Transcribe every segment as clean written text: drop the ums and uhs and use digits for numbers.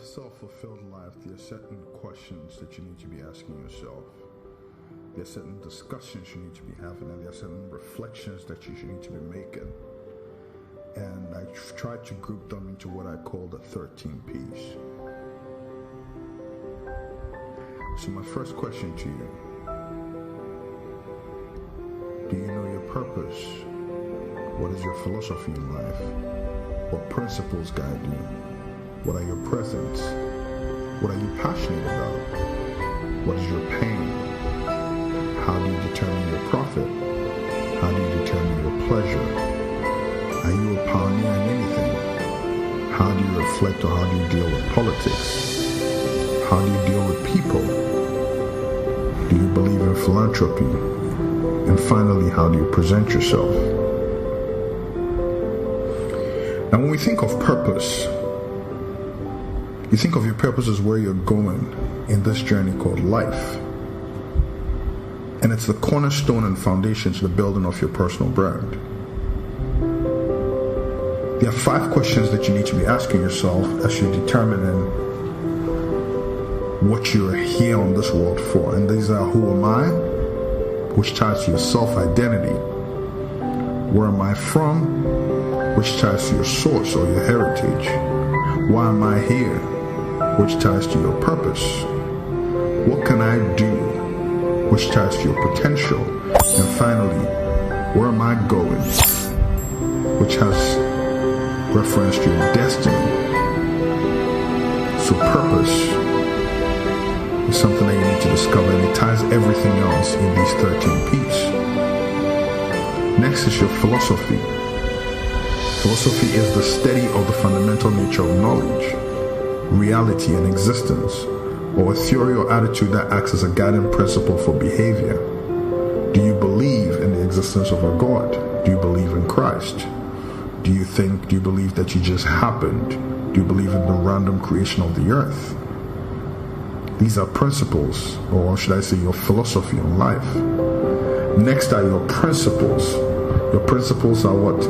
self-fulfilled life, there are certain questions that you need to be asking yourself. There are certain discussions you need to be having, and there are certain reflections that you need to be making. And I tried to group them into what I call the 13 P's. So my first question to you: do you know your purpose? What is your philosophy in life? What principles guide you? What are your presents? What are you passionate about? What is your pain? How do you determine your profit? How do you determine your pleasure? Are you a pioneer in anything? How do you reflect, or how do you deal with politics? How do you deal with people? Do you believe in philanthropy? And finally, how do you present yourself? Now, when we think of purpose, you think of your purpose as where you're going in this journey called life. And it's the cornerstone and foundation to the building of your personal brand. There are 5 questions that you need to be asking yourself as you're determining what you're here on this world for. And these are: who am I? Which ties to your self-identity. Where am I from? Which ties to your source or your heritage. Why am I here? Which ties to your purpose. What can I do? Which ties to your potential. And finally, where am I going? Which has reference to your destiny. So purpose is something that you need to discover, and it ties everything else in these 13 P's. Next is your philosophy. Philosophy is the study of the fundamental nature of knowledge, reality, and existence, or a theory or attitude that acts as a guiding principle for behavior. Do you believe in the existence of a God? Do you believe in Christ? Do you believe that you just happened? Do you believe in the random creation of the earth? These are principles, or should I say your philosophy on life. Next are your principles. Your principles are what?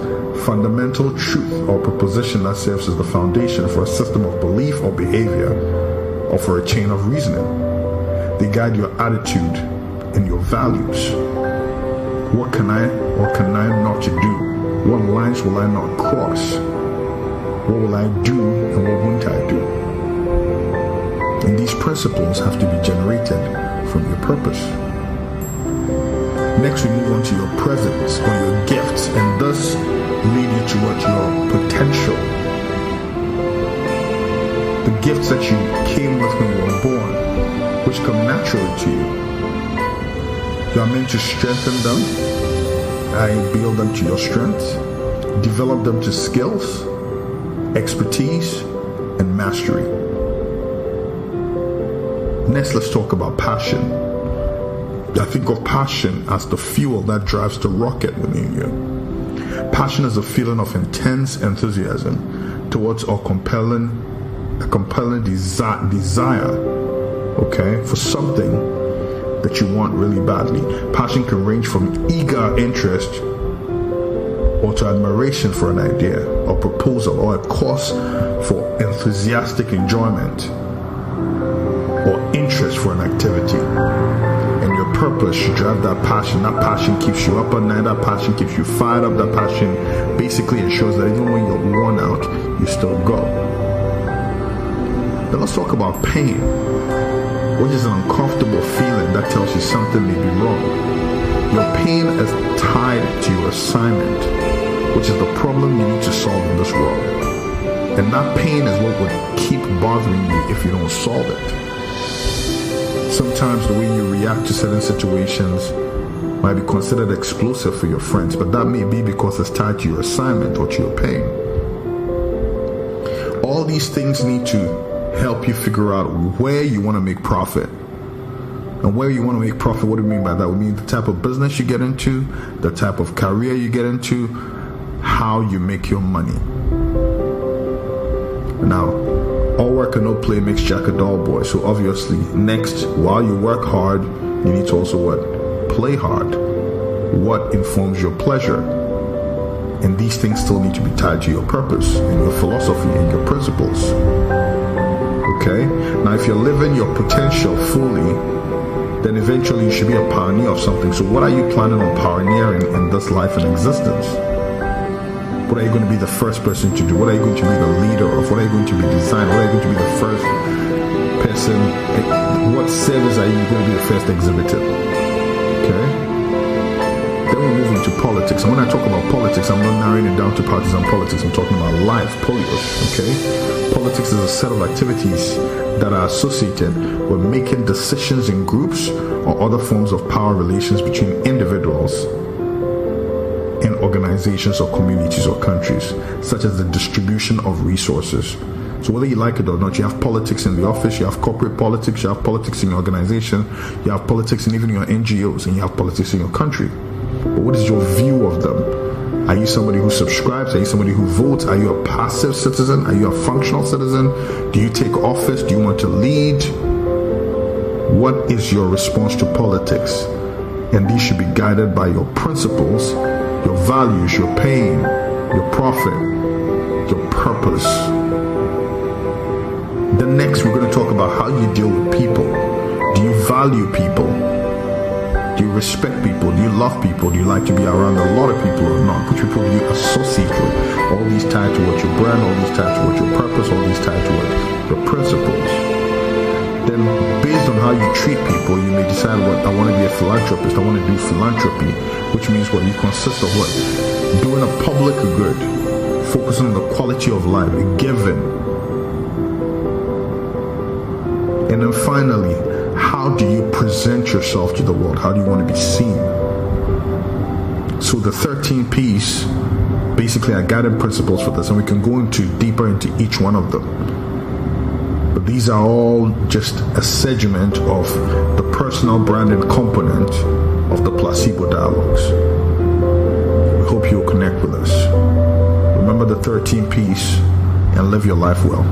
Fundamental truth or proposition that serves as the foundation for a system of belief or behavior, or for a chain of reasoning. They guide your attitude and your values. What can I or can I not to do? What lines will I not cross? What will I do and what won't I do? And these principles have to be generated from your purpose. Next, we move on to your presence or your gifts, and thus lead you towards your potential. The gifts that you came with when you were born, which come naturally to you. You are meant to strengthen them. I build them to your strength, develop them to skills, expertise, and mastery. Next, let's talk about passion. I think of passion as the fuel that drives the rocket within you. Passion is a feeling of intense enthusiasm towards a compelling desire, for something that you want really badly. Passion can range from eager interest or to admiration for an idea or proposal, or a cause for enthusiastic enjoyment or interest for an activity. And your purpose should drive that passion. That passion keeps you up at night. That passion keeps you fired up. That passion basically ensures that even when you're worn out, you still go. Then let's talk about pain, which is an uncomfortable feeling that tells you something may be wrong. Your pain is tied to your assignment, which is the problem you need to solve in this world. And that pain is what would keep bothering you if you don't solve it. Sometimes the way you react to certain situations might be considered explosive for your friends, but that may be because it's tied to your assignment or to your pain. All these things need to help you figure out where you want to make profit. And where you want to make profit, what do we mean by that? We mean the type of business you get into, the type of career you get into, how you make your money. Now, all work and no play makes Jack a dull boy. So obviously, next, while you work hard, you need to also what? Play hard. What informs your pleasure? And these things still need to be tied to your purpose and your philosophy and your principles. Okay? Now, if you're living your potential fully, then eventually you should be a pioneer of something. So what are you planning on pioneering in this life and existence? What are you going to be the first person to do? What are you going to be the leader of? What are you going to be designing? What are you going to be the first person? What service are you going to be the first exhibiting? Okay? Then we move into politics. And when I talk about politics, I'm not narrowing it down to partisan politics. I'm talking about life, polios. Okay? Politics is a set of activities that are associated with making decisions in groups or other forms of power relations between individuals in organizations or communities or countries, such as the distribution of resources. So whether you like it or not, you have politics in the office, you have corporate politics, you have politics in your organization, you have politics in even your NGOs, and you have politics in your country. But what is your view of them? Are you somebody who subscribes? Are you somebody who votes? Are you a passive citizen? Are you a functional citizen? Do you take office? Do you want to lead? What is your response to politics? And these should be guided by your principles, your values, your pain, your profit, your purpose. Then next, we're going to talk about how you deal with people. Do you value people? Do you respect people? Do you love people? Do you like to be around a lot of people or not? Which people do you associate with? All these tied towards your brand, all these tied towards your purpose, all these tied towards your principles. Then based on how you treat people, you may decide, what, I want to be a philanthropist, I want to do philanthropy, which means what you consist of what? Doing a public good, focusing on the quality of life, giving. And then finally, how do you present yourself to the world? How do you want to be seen? So the 13 P's basically are guiding principles for this, and we can go deeper into each one of them. But these are all just a segment of the personal branding component of the Placebo Dialogues. We hope you'll connect with us. Remember the 13 P's and live your life well.